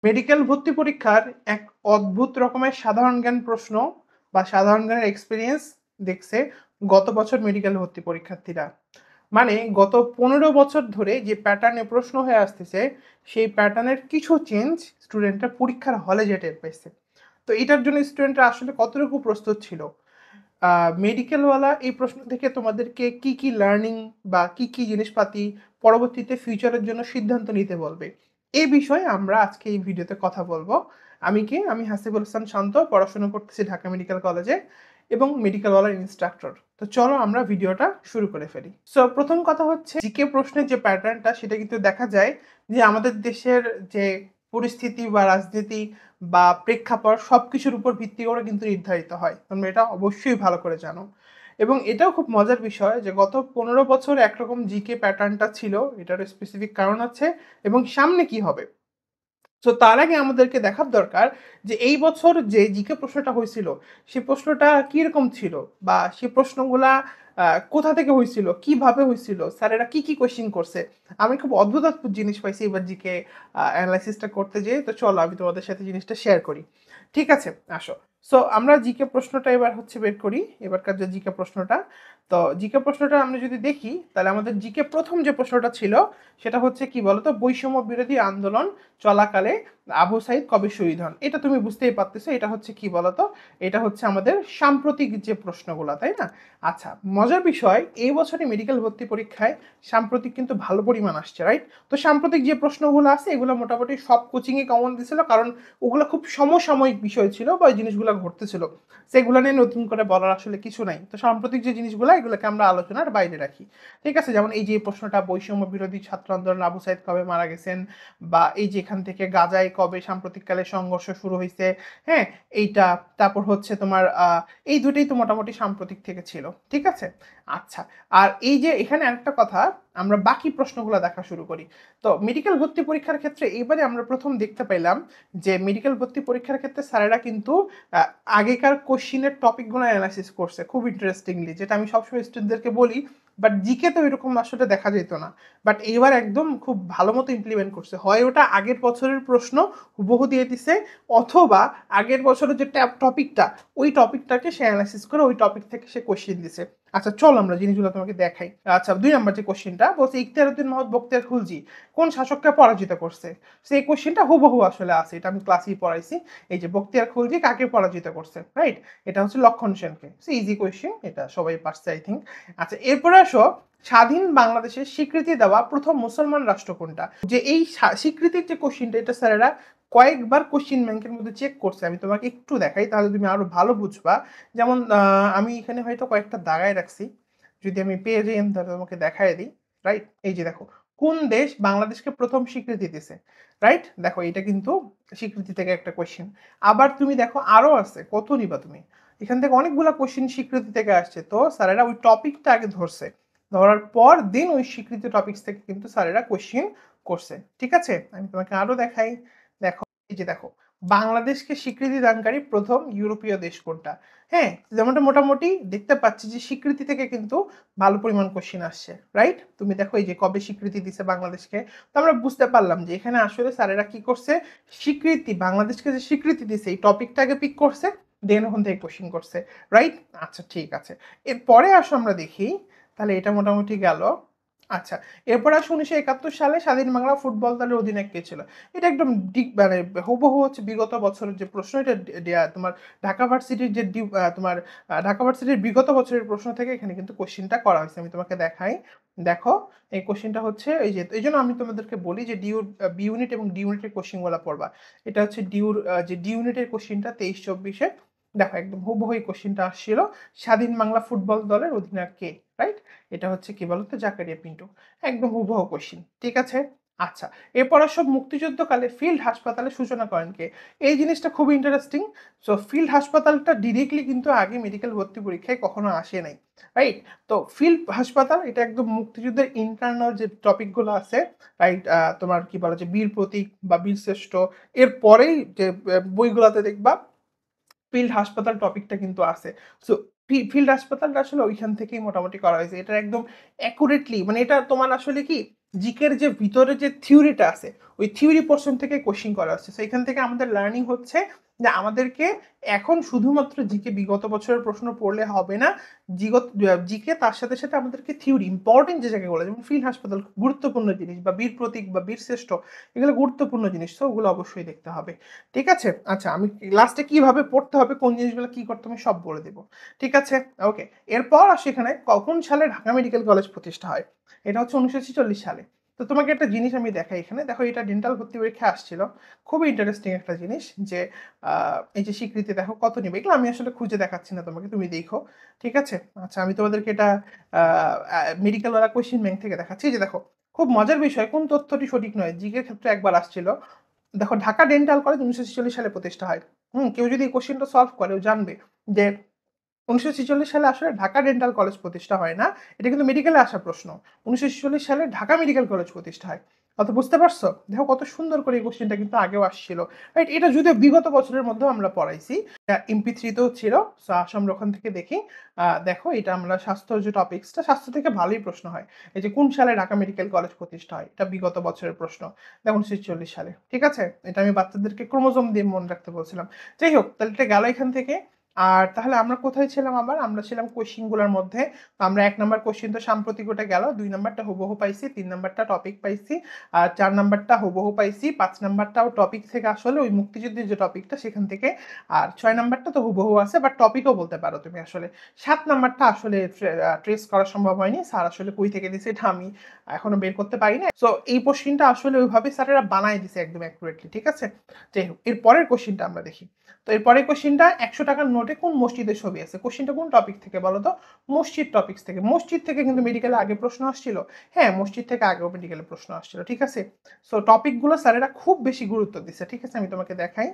Medical ভর্তি পরীক্ষার এক অদ্ভুত রকমের সাধারণ জ্ঞান প্রশ্ন বা সাধারণ জ্ঞানের এক্সপেরিয়েন্স দেখছে গত বছর মেডিকেল ভর্তি পরীক্ষার্থীরা। মানে গত 15 বছর ধরে যে প্যাটার্নে প্রশ্ন হয়ে আসতেছে, সেই প্যাটার্নের কিছু চেঞ্জ স্টুডেন্টরা পরীক্ষার হলে যে টের পাইছে। তো এটার জন্য স্টুডেন্টরা আসলে কতটুকু প্রস্তুত ছিল? মেডিকেলওয়ালা এই প্রশ্ন থেকে তোমাদেরকে কি কি লার্নিং বা কি কি জিনিসপাতি পরবর্তীতে ফিউচারের জন্য সিদ্ধান্ত নিতে বলবে, এই বিষয়ে আমরা আজকে এই ভিডিওতে কথা বলবো। আমি হাসিবুল হাসান শান্ত, পড়াশোনা করতেছি ঢাকা মেডিকেল কলেজে এবং মেডিকেলওয়ালার ইনস্ট্রাক্টর। তো চলো আমরা ভিডিওটা শুরু করে ফেলি। সো প্রথম কথা হচ্ছে, জিকে প্রশ্নের যে প্যাটার্নটা সেটা কিন্তু দেখা যায় যে আমাদের দেশের যে পরিস্থিতি বা রাজনীতি বা প্রেক্ষাপট সবকিছুর উপর ভিত্তি করে কিন্তু নির্ধারিত হয়। তোমরা এটা অবশ্যই ভালো করে জানো। এবং এটাও খুব মজার বিষয় যে গত 15 বছর একরকম জিকে প্যাটার্নটা ছিল, এটার স্পেসিফিক কারণ আছে এবং সামনে কি হবে। তো তার আগে আমাদেরকে দেখার দরকার যে এই বছর যে জিকে প্রশ্নটা হয়েছিল, সে প্রশ্নটা কিরকম ছিল বা সে প্রশ্নগুলা কোথা থেকে হয়েছিল, কিভাবে হয়েছিল, স্যারেরা কি কি কোয়েশ্চেন করছে। আমি খুব অদ্ভুত অদ্ভুত জিনিস পাইছি এবার জিকে অ্যানালাইসিসটা করতে যেয়ে। তো চলো আমি তোমাদের সাথে জিনিসটা শেয়ার করি। ঠিক আছে, আসো। সো আমরা জিকে প্রশ্নটা এবার হচ্ছে বের করি, এবারকার যে জিকে প্রশ্নটা। তো জিকে প্রশ্নটা আমরা যদি দেখি, তাহলে আমাদের জিকে প্রথম যে প্রশ্নটা ছিল সেটা হচ্ছে কি বলতো, বৈষম্য বিরোধী আন্দোলন চলাকালে আবু সাইদ কবে শহীদ হন। এটা তুমি বুঝতেই পারতেছো, এটা হচ্ছে কি বলতো, এটা হচ্ছে আমাদের সাম্প্রতিক যে প্রশ্নগুলো, তাই না? আচ্ছা, মজার বিষয়, এই বছরই মেডিকেল ভর্তি পরীক্ষায় সাম্প্রতিক কিন্তু ভালো পরিমাণ আসছে, রাইট? তো সাম্প্রতিক যে প্রশ্নগুলো আছে এগুলো মোটামুটি সব কোচিংয়ে কমন দিছিল, কারণ ওগুলো খুব সমসাময়িক বিষয় ছিল বা ওই জিনিসগুলো ঘটতেছিল, সেগুলো নিয়ে নতুন করে বলার আসলে কিছু নাই। তো সাম্প্রতিক যে জিনিসগুলো এগুলোকে আমরা আলোচনার বাইরে রাখি। ঠিক আছে, যেমন এই যে প্রশ্নটা, বৈষম্য বিরোধী ছাত্র আন্দোলন আবু সাইদ কবে মারা গেছেন, বা এই যে এখান থেকে গাজায় কবে সাম্প্রতিককালে সংঘর্ষ শুরু হয়েছে, হ্যাঁ, এইটা। তারপর হচ্ছে তোমার এই দুটোই তো মোটামুটি সাম্প্রতিক থেকে ছিল। ঠিক আছে, আচ্ছা। আর এই যে এখানে আরেকটা কথা, আমরা বাকি প্রশ্নগুলো দেখা শুরু করি। তো মেডিকেল ভর্তি পরীক্ষার ক্ষেত্রে এইবারে আমরা প্রথম দেখতে পেলাম যে মেডিকেল ভর্তি পরীক্ষার ক্ষেত্রে স্যারেরা কিন্তু আহ, আগেকার কোশ্চিনের টপিকগুলো অ্যানালাইসিস করছে খুব ইন্টারেস্টিংলি, যেটা আমি সবসময় স্টুডেন্টদেরকে বলি। বাট জিকে তো এরকম আসলে দেখা যেত না, বাট এইবার একদম খুব ভালো মতো ইমপ্লিমেন্ট করছে। হয় ওটা আগের বছরের প্রশ্ন হুবহু দিয়ে দিছে, অথবা আগের বছরের যে টপিকটা, ওই টপিকটাকে সে অ্যানালাইসিস করে ওই টপিক থেকে সে কোশ্চেন দিছে। আচ্ছা চলো আমরা জিনিসগুলো তোমাকে দেখাই। আচ্ছা, 2 নম্বর যে কোশ্চেনটা বলছে, ইখতিয়ার উদ্দিন মোহাম্মদ বখতিয়ার খুলজি কোন শাসককে পরাজিত করছে। সেই কোশ্চেনটা হুবহু আসলে আছে, এটা আমি ক্লাসেই পড়াইছি। এই যে বখতিয়ার খুলজি কাকে পরাজিত করছে, রাইট? এটা হচ্ছে লক্ষণ সেনকে। সে ইজি কোয়েশ্চেন, এটা সবাই পারছে আই থিঙ্ক। আচ্ছা, এরপরে আসো, স্বাধীন বাংলাদেশের স্বীকৃতি দেওয়া প্রথম মুসলমান রাষ্ট্র কোনটা। যে এই স্বীকৃতির যে কোশ্চিনটা, এটা স্যারেরা কয়েকবার কোশ্চিন ব্যাংকের মধ্যে চেক করছে। আমি তোমাকে একটু দেখাই, তাহলে তুমি আরো ভালো বুঝবা। যেমন আমি এখানে হয়তো কয়েকটা দাগায় রাখছি, যদি আমি পেয়ে যাই আমি তাহলে তোমাকে দেখাই দিই। রাইট, এই যে দেখো, কোন দেশ বাংলাদেশকে প্রথম স্বীকৃতি দিছে। রাইট, দেখো এটা কিন্তু স্বীকৃতি থেকে একটা কোশ্চেন। আবার তুমি দেখো আরো আছে, কত নিবা তুমি, এখান থেকে অনেকগুলো কোশ্চেন স্বীকৃতি থেকে আসছে। তো স্যারেরা ওই টপিকটা আগে ধরছে, ধরার পর দিন ওই স্বীকৃতি টপিকস থেকে কিন্তু স্যারেরা কোশ্চেন করছে। ঠিক আছে, আমি তোমাকে আরো দেখাই। দেখো, এই যে দেখো, বাংলাদেশকে স্বীকৃতি দানকারী প্রথম ইউরোপীয় দেশ কোনটা। হ্যাঁ, যেমনটা মোটামুটি দেখতে পাচ্ছি যে স্বীকৃতি থেকে কিন্তু ভালো পরিমাণ কোশ্চেন আসছে, রাইট? তুমি দেখো এই যে কবে স্বীকৃতি দিছে বাংলাদেশকে। তো আমরা বুঝতে পারলাম যে এখানে আসলে স্যারেরা কি করছে, স্বীকৃতি, বাংলাদেশকে যে স্বীকৃতি দিছে এই টপিকটাকে পিক করছে, দেন ওখান থেকে কোশ্চেন করছে, রাইট? আচ্ছা ঠিক আছে, এরপরে আসো আমরা দেখি। তাহলে এটা মোটামুটি গেল। আচ্ছা, এরপর আসো 1971 সালে স্বাধীন বাংলা ফুটবল দলের অধিনায়ক কে ছিল। এটা একদম মানে হুবহু হচ্ছে বিগত বছরের যে প্রশ্ন, এটা তোমার ঢাকা ভার্সিটির যে তোমার ঢাকা ভার্সিটির বিগত বছরের প্রশ্ন থেকে এখানে কিন্তু কোশ্চেনটা করা হয়েছে। আমি তোমাকে দেখাই। দেখো, এই কোশ্চেনটা হচ্ছে এই যে, এই জন্য আমি তোমাদেরকে বলি যে ডিউর বি ইউনিট এবং ডি ইউনিটের কোশ্চেনগুলো পড়বা। এটা হচ্ছে ডিউর যে ডি ইউনিটের কোশ্চেনটা 23-24-এ। দেখো একদম হুবহু এই কোশ্চেনটা আসছিল, স্বাধীন বাংলা ফুটবল দলের অধিনায়ক কে, রাইট? এটা হচ্ছে কি বলতো, জাকারিয়া পিন্টু। একদম হুবহু কোশ্চেন, ঠিক আছে। আচ্ছা, এরপর সব মুক্তিযুদ্ধকালে ফিল্ড হাসপাতালের সূচনা করেন কে। এই জিনিসটা খুব ইন্টারেস্টিং। সো ফিল্ড হাসপাতালটা ডিরেক্টলি কিন্তু আগে মেডিকেল ভর্তি পরীক্ষায় কখনো আসে নাই, রাইট? তো ফিল্ড হাসপাতাল এটা একদম মুক্তিযুদ্ধের ইন্টারনাল যে টপিকগুলো আছে, রাইট? তোমার কি বলা, যে বীর প্রতীক বা বীর শ্রেষ্ঠ, এর পরেই যে বইগুলোতে দেখবা ফিল্ড হাসপাতাল টপিকটা কিন্তু আছে। সো ফিল্ড হাসপাতালটা আসলে ওইখান থেকেই মোটামুটি করা হয়েছে। এটা একদম অ্যাকুরেটলি, মানে এটা তোমার আসলে কি, জিকের যে ভিতরে যে থিওরিটা আছে ওই থিওরি পোর্শন থেকে কোশ্চিন করা হচ্ছে। সো এখান থেকে আমাদের লার্নিং হচ্ছে যে আমাদেরকে এখন শুধুমাত্র জিকে বিগত বছরের প্রশ্ন পড়লে হবে না, জিকে তার সাথে সাথে আমাদেরকে থিওরি ইম্পর্টেন্ট যে জায়গাগুলো, যেমন ফিল্ড হাসপাতাল গুরুত্বপূর্ণ জিনিস, বা বীর প্রতীক বা বীর শ্রেষ্ঠ, এগুলো গুরুত্বপূর্ণ জিনিস, তো ওগুলো অবশ্যই দেখতে হবে। ঠিক আছে, আচ্ছা আমি লাস্টে কিভাবে পড়তে হবে, কোন জিনিসগুলো কি করতে হবে সব বলে দেবো। ঠিক আছে, ওকে। এরপর আসে এখানে কোন সালে ঢাকা মেডিকেল কলেজ প্রতিষ্ঠা হয়। এটা হচ্ছে 1946 সালে। তো তোমাকে একটা জিনিস আমি দেখাই এখানে, দেখো এটা ডেন্টাল ভর্তি পরীক্ষা আসছিল, খুবই ইন্টারেস্টিং একটা জিনিস যে এই যে স্বীকৃতি দেখো কত নেবে, এগুলো আমি আসলে খুঁজে দেখাচ্ছি না তোমাকে, তুমি দেখো। ঠিক আছে, আচ্ছা আমি তোমাদেরকে এটা মেডিকেল ওয়ালা কোশ্চেন ব্যাংক থেকে দেখাচ্ছি। এই যে দেখো, খুব মজার বিষয়, কোন তথ্যটি সঠিক নয়, জিকের ক্ষেত্রে একবার আসছিল। দেখো, ঢাকা ডেন্টাল কলেজ 1946 সালে প্রতিষ্ঠা হয়। কেউ যদি এই কোশ্চেনটা সলভ করে ও জানবে যে 1946 সালে আসলে ঢাকা ডেন্টাল কলেজ প্রতিষ্ঠা হয় না, এটা কিন্তু মেডিকেলে আসা প্রশ্ন। 1946 সালে ঢাকা মেডিকেল কলেজ প্রতিষ্ঠা হয়। কথা বুঝতে পারছো? দেখো কত সুন্দর করে এই কোশ্চেনটা কিন্তু আগেও আসছিল, রাইট? এটা যদিও বিগত বছরের মধ্যেও আমরা পড়াইছি, MP3তেও ছিল। সো আসো আমরা ওখান থেকে দেখি। দেখো, এটা আমরা স্বাস্থ্য যে টপিক্সটা, স্বাস্থ্য থেকে ভালোই প্রশ্ন হয়। এই যে কোন সালে ঢাকা মেডিকেল কলেজ প্রতিষ্ঠা হয়, এটা বিগত বছরের প্রশ্ন। দেখুন 1946 সালে। ঠিক আছে, এটা আমি বাচ্চাদেরকে ক্রোমোজোম দিয়ে মনে রাখতে বলছিলাম। যাই হোক, তাহলে এটা গেল এখান থেকে। আর তাহলে আমরা কোথায় ছিলাম আবার? আমরা ছিলাম কোশ্চিন গুলোর মধ্যে। তো আমরা 1 নাম্বার কোশ্চিন তো সাম্প্রতিক ওটা গেল, 2 নাম্বারটা হুবহু পাইছি, 3 নাম্বারটা টপিক পাইছি, আর 4 নাম্বারটা হুবহু পাইছি, 5 নাম্বারটাও টপিক থেকে আসলে ওই মুক্তিযুদ্ধের যে টপিকটা সেখান থেকে, আর 6 নাম্বারটা তো হুবহু আছে, বাট টপিকও বলতে পারো তুমি আসলে। 7 নাম্বারটা আসলে ট্রেস করা সম্ভব হয়নি, স্যার আসলে কই থেকে দিছে এটা আমি এখনো বের করতে পারি না। সো এই কোশ্চিনটা আসলে ওইভাবে স্যারেরা বানায় দিছে একদম অ্যাকুরেটলি। ঠিক আছে, যাই হোক, এর পরের কোশ্চিনটা আমরা দেখি। তো এরপরে কোশ্চিনটা, 100 টাকার নোটে কোন মসজিদের ছবি আছে? কোশ্চিনটা কোন টপিক থেকে বলো তো? মসজিদ টপিক্স থেকে। মসজিদ থেকে কিন্তু মেডিকেলে আগে প্রশ্ন আসছিল। হ্যাঁ, মসজিদ থেকে আগেও মেডিকেলে প্রশ্ন আসছিল। ঠিক আছে, সো টপিকগুলো স্যারেরা খুব বেশি গুরুত্ব দিচ্ছে। ঠিক আছে, আমি তোমাকে দেখাই।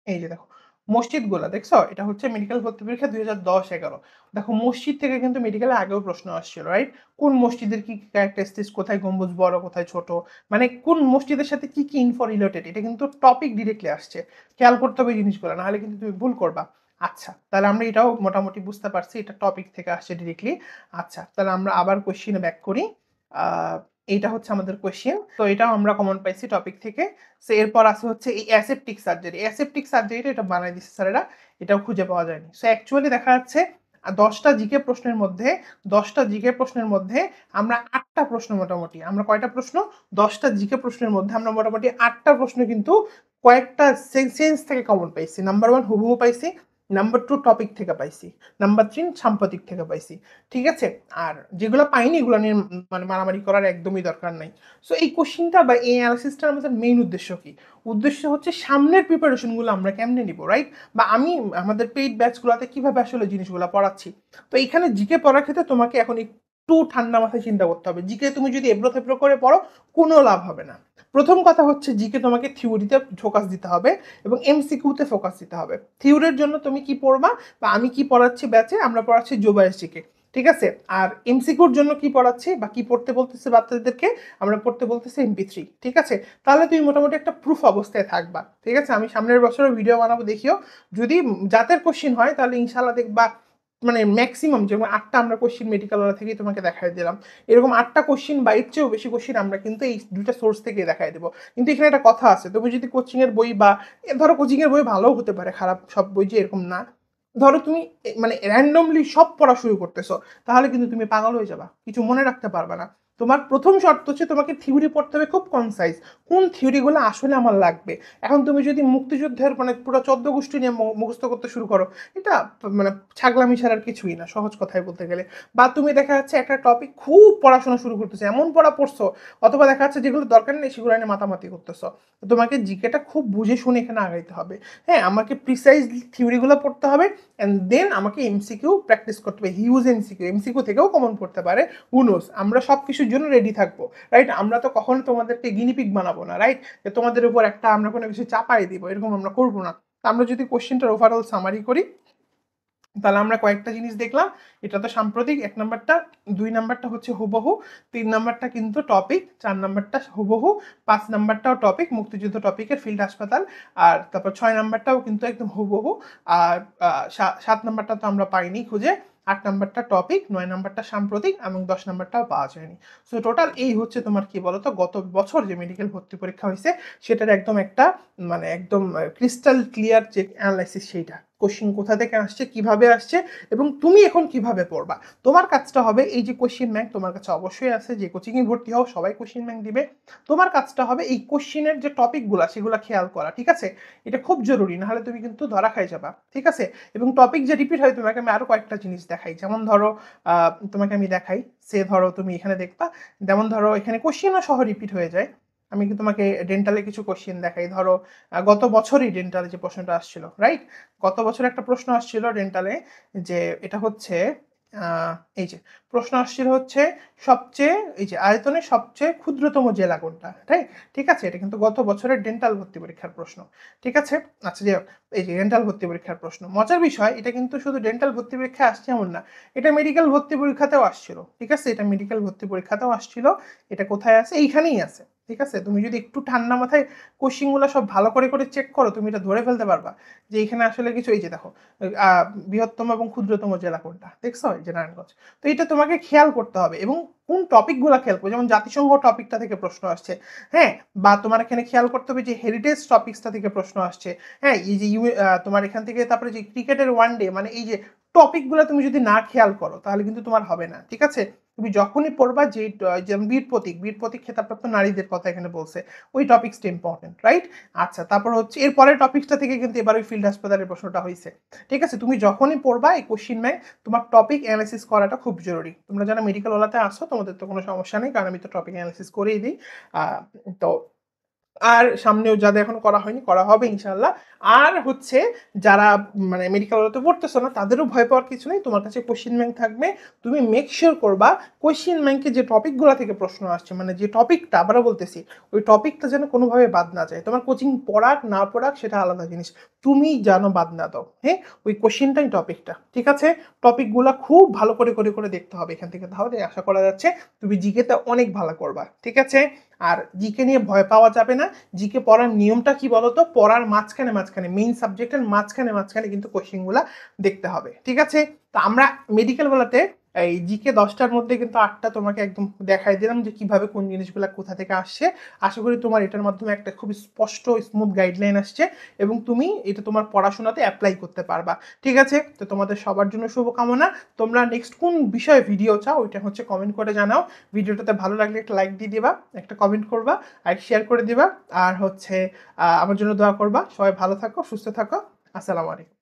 এই যে দেখো, মসজিদগুলা দেখছো, এটা হচ্ছে মেডিকেল ভর্তি পরীক্ষা 2010-11। দেখো, মসজিদ থেকে কিন্তু মেডিকেলে আগেও প্রশ্ন আসছিল, রাইট? কোন মসজিদের কি ক্যারেক্টারিস্টিক্স, কোথায় গম্বুজ বড় কোথায় ছোট, মানে কোন মসজিদের সাথে কি কি ইনফো রিলেটেড, এটা কিন্তু টপিক ডিরেক্টলি আসছে। খেয়াল করতে হবে এই জিনিসগুলো, নাহলে কিন্তু তুমি ভুল করবা। আচ্ছা, তাহলে আমরা এটাও মোটামুটি বুঝতে পারছি, এটা টপিক থেকে আসছে ডিরেক্টলি। আচ্ছা, তাহলে আমরা আবার কোশ্চিনে ব্যাক করি। এইটা হচ্ছে আমাদের কোশ্চেন, তো এটাও আমরা কমন পাইছি টপিক থেকে। সো এরপর আছে হচ্ছে এই অ্যাসেপ্টিক সার্জারি। অ্যাসেপ্টিক সার্জারিটা এটা বানাই দিচ্ছে স্যারেরা, এটাও খুঁজে পাওয়া যায়নি। সো অ্যাকচুয়ালি দেখা যাচ্ছে 10টা জিকে প্রশ্নের মধ্যে, 10টা জিকে প্রশ্নের মধ্যে আমরা 8টা প্রশ্ন মোটামুটি, আমরা কয়টা প্রশ্ন, 10টা জিকে প্রশ্নের মধ্যে আমরা মোটামুটি 8টা প্রশ্ন কিন্তু কয়েকটা সেন্স থেকে কমন পাইছি। নাম্বার 1 হুবহু পাইছি, নাম্বার 2 টপিক থেকে পাইছি, নাম্বার 3 সাম্প্রতিক থেকে পাইছি। ঠিক আছে, আর যেগুলো পাইনি এগুলো নিয়ে মানে মারামারি করার একদমই দরকার নাই। সো এই কোশ্চিনটা বা এই অ্যানালিসিসটার আমাদের মেইন উদ্দেশ্য কি? উদ্দেশ্য হচ্ছে সামনের প্রিপারেশনগুলো আমরা কেমনে নিব, রাইট? বা আমি আমাদের পেইড ব্যাচগুলোতে কিভাবে আসলে জিনিসগুলো পড়াচ্ছি। তো এখানে জিকে পড়ার ক্ষেত্রে তোমাকে এখন একটু ঠান্ডা মাথায় চিন্তা করতে হবে। জিকে তুমি যদি এবড়ো থেবড়ো করে পড়ো, কোনো লাভ হবে না। প্রথম কথা হচ্ছে, জিকে তোমাকে থিওরিতে ফোকাস দিতে হবে এবং এমসিকিউতে ফোকাস দিতে হবে। থিওরির জন্য তুমি কি পড়বা, বা আমি কি পড়াচ্ছি ব্যাচে, আমরা পড়াচ্ছি জোবায়ের জিকে। ঠিক আছে, আর এমসিকিউর জন্য কি পড়াচ্ছি বা কি পড়তে বলতেছে বাচ্চাদেরকে, আমরা পড়তে বলতেছি MP3। ঠিক আছে, তাহলে তুমি মোটামুটি একটা প্রুফ অবস্থায় থাকবা। ঠিক আছে, আমি সামনের বছরও ভিডিও বানাবো, দেখিও। যদি জাতের কোশ্চিন হয় তাহলে ইনশাল্লাহ দেখবা, মানে ম্যাক্সিমাম যেমন 8টা আমরা কোশ্চিন মেডিকেল ওয়ালা থেকেই তোমাকে দেখাই দিলাম, এরকম 8টা কোশ্চিন বা এর চেয়েও বেশি কোশ্চিন আমরা কিন্তু এই দুইটা সোর্স থেকে দেখাই দেবো। কিন্তু এখানে একটা কথা আছে, তুমি যদি কোচিং এর বই বা ধরো কোচিং এর বই ভালোও হতে পারে, খারাপ সব বই যে এরকম না, ধরো তুমি মানে র্যান্ডমলি সব পড়া শুরু করতেছো, তাহলে কিন্তু তুমি পাগল হয়ে যাবা, কিছু মনে রাখতে পারবে না। তোমার প্রথম শর্ত হচ্ছে তোমাকে থিওরি পড়তে হবে খুব কনসাইজ, কোন থিওরিগুলো আসলে আমার লাগবে। এখন তুমি যদি মুক্তিযুদ্ধের মানে পুরো 14 গোষ্ঠী নিয়ে মুখস্থ করতে শুরু করো, এটা মানে ছাগলামি ছাড়ার কিছুই না, সহজ কথায় বলতে গেলে। বা তুমি দেখা যাচ্ছে একটা টপিক খুব পড়াশোনা শুরু করতেছো, এমন পড়া পড়ছো, অথবা দেখা যাচ্ছে যেগুলো দরকার নেই সেগুলো নিয়ে মাতামাতি করতেছো। তোমাকে জিকেটা খুব বুঝে শুনে এখানে আগাইতে হবে। হ্যাঁ, আমাকে প্রিসাইজ থিওরিগুলো পড়তে হবে, অ্যান্ড দেন আমাকে এমসিকিউ প্র্যাকটিস করতে হবে। হিউজ এমসিকিউ, এমসিকিউ থেকেও কমন পড়তে পারে, হুনোস। আমরা সব কিছুর জন্য রেডি থাকবো, রাইট? আমরা তো কখনো তোমাদেরকে গিনিপিক বানাবো না, রাইট? যে তোমাদের উপর একটা আমরা কোনো কিছু চাপাই দিব, এরকম আমরা করবো না। আমরা যদি কোশ্চেনটার ওভারঅল সামারি করি, তাহলে আমরা কয়েকটা জিনিস দেখলাম। এটা তো সাম্প্রতিক 1 নাম্বারটা, 2 নাম্বারটা হচ্ছে হুবহু, 3 নাম্বারটা কিন্তু টপিক, 4 নাম্বারটা হুবহু, 5 নাম্বারটাও টপিক, মুক্তিযুদ্ধ টপিকের ফিল্ড হাসপাতাল, আর তারপর 6 নাম্বারটাও কিন্তু একদম হুবহু, আর 7 নাম্বারটা তো আমরা পাইনি খুঁজে, 8 নাম্বারটা টপিক, 9 নাম্বারটা সাম্প্রতিক এবং 10 নাম্বারটাও পাওয়া যায়নি। সো টোটাল এই হচ্ছে তোমার কি বলতো গত বছর যে মেডিকেল ভর্তি পরীক্ষা হয়েছে সেটার একদম একটা মানে একদম ক্রিস্টাল ক্লিয়ার যে অ্যানালাইসিস সেইটা। কোশ্চেন কোথা থেকে আসছে, কিভাবে আসছে এবং তুমি এখন কিভাবে পড়বা। তোমার কাজটা হবে এই যে কোশ্চেন ব্যাংক তোমার কাছে অবশ্যই আছে, যে কোচিংয়ে ভর্তি হও সবাই কোশ্চেন ব্যাংক দিবে। তোমার কাজটা হবে এই কোশ্চেনের যে টপিকগুলা সেগুলো খেয়াল করা, ঠিক আছে? এটা খুব জরুরি, নাহলে তুমি কিন্তু ধরা খাই যাবা, ঠিক আছে? এবং টপিক যে রিপিট হয় তোমাকে আমি আরো কয়েকটা জিনিস দেখাই, যেমন ধরো তোমাকে আমি দেখাই, সে ধরো তুমি এখানে দেখবা, যেমন ধরো এখানে কোশ্চেনও সহ রিপিট হয়ে যায়। আমি কি তোমাকে ডেন্টালে কিছু কোশ্চেন দেখাই, ধরো গত বছরই ডেন্টালে যে প্রশ্নটা আসছিল, রাইট? গত বছর একটা প্রশ্ন আসছিল ডেন্টালে, যে এটা হচ্ছে এই যে প্রশ্ন আসছিল হচ্ছে সবচেয়ে এই যে আয়তনে সবচেয়ে ক্ষুদ্রতম জেলা কোনটা, রাইট? ঠিক আছে, এটা কিন্তু গত বছরের ডেন্টাল ভর্তি পরীক্ষার প্রশ্ন, ঠিক আছে? আচ্ছা যে এই যে ডেন্টাল ভর্তি পরীক্ষার প্রশ্ন, মজার বিষয় এটা কিন্তু শুধু ডেন্টাল ভর্তি পরীক্ষায় আসছে এমন না, এটা মেডিকেল ভর্তি পরীক্ষাতেও আসছিল, ঠিক আছে? এটা মেডিকেল ভর্তি পরীক্ষাতেও আসছিল। এটা কোথায় আছে? এইখানেই আছে, ঠিক আছে? তুমি যদি একটু ঠান্ডা মাথায় কোশ্চিনগুলো সব ভালো করে করে চেক করো তুমি এটা ধরে ফেলতে পারবা যে এখানে আসলে কিছু, এই যে দেখো বৃহত্তম এবং ক্ষুদ্রতম জেলা কোনটা, দেখছো? এই যে নারায়ণগঞ্জ। তো এটা তোমাকে খেয়াল করতে হবে এবং কোন টপিকগুলো খেয়াল করবে, যেমন জাতিসংঘ টপিকটা থেকে প্রশ্ন আসছে, হ্যাঁ? বা তোমার এখানে খেয়াল করতে হবে যে হেরিটেজ টপিকসটা থেকে প্রশ্ন আসছে, হ্যাঁ? এই যে তোমার এখান থেকে তারপরে যে ক্রিকেটের ওয়ান ডে, মানে এই যে টপিকগুলো তুমি যদি না খেয়াল করো তাহলে কিন্তু তোমার হবে না, ঠিক আছে? তুমি যখনই পড়বা যে যেমন বীর প্রতীক খেতাবপ্রাপ্ত নারীদের কথা এখানে বলছে, ওই টপিকসটা ইম্পর্টেন্ট, রাইট? আচ্ছা, তারপর হচ্ছে এর পরের টপিকটা থেকে কিন্তু এবার ওই ফিল্ড হাসপাতালের প্রশ্নটা হয়েছে, ঠিক আছে? তুমি যখনই পড়বা এই কোশ্চিন ব্যাংক তোমার টপিক অ্যানালাইসিস করাটা খুব জরুরি। তোমরা যারা মেডিকেল ওয়ালাতে আসো তোমাদের তো কোনো সমস্যা নেই, কারণ আমি তো টপিক অ্যানালাইসিস করেই দিই। তো আর সামনেও যাদের এখনো করা হয়নি, করা হবে ইনশাল্লাহ। আর হচ্ছে যারা মানে মেডিকেল ওয়ালাতে পড়তেছো না তাদেরও ভয় পাওয়ার কিছু নেই, তোমার কাছে কোশ্চিন ব্যাংক থাকবে। তুমি মেক শিওর করবা কোশ্চিন ব্যাংকে যে টপিকগুলো থেকে প্রশ্ন আসছে, মানে যে টপিকটা, আবারও বলতেছি, ওই টপিকটা যেন কোনোভাবে বাদ না যায়। তোমার কোচিং পড়াক না পড়াক সেটা আলাদা জিনিস, তুমি যেন বাদ না দাও, হ্যাঁ? ওই কোশ্চিনটাই টপিকটা, ঠিক আছে? টপিকগুলো খুব ভালো করে করে করে দেখতে হবে এখান থেকে, তাহলে আশা করা যাচ্ছে তুমি জিকেতে অনেক ভালো করবা, ঠিক আছে? আর জিকে নিয়ে ভয় পাওয়া যাবে না। জিকে পড়ার নিয়মটা কি বলতো? পড়ার মাঝখানে মাঝখানে মেইন সাবজেক্টের মাঝখানে মাঝখানে কিন্তু কোশ্চেনগুলা দেখতে হবে, ঠিক আছে? তো আমরা মেডিকেল বেলাতে এই জিকে 10টার মধ্যে কিন্তু 8টা তোমাকে একদম দেখাই দিলাম যে কিভাবে কোন জিনিসগুলো কোথা থেকে আসছে। আশা করি তোমার এটার মাধ্যমে একটা খুব স্পষ্ট স্মুথ গাইডলাইন আসছে এবং তুমি এটা তোমার পড়াশোনাতে অ্যাপ্লাই করতে পারবা, ঠিক আছে? তো তোমাদের সবার জন্য শুভকামনা। তোমরা নেক্সট কোন বিষয়ে ভিডিও চাও ওইটা হচ্ছে কমেন্ট করে জানাও। ভিডিওটাতে ভালো লাগলে একটা লাইক দিয়ে দিবা, একটা কমেন্ট করবা, আর শেয়ার করে দিবা, আর হচ্ছে আমার জন্য দোয়া করবা। সবাই ভালো থাকো, সুস্থ থাকো। আসসালামু আলাইকুম।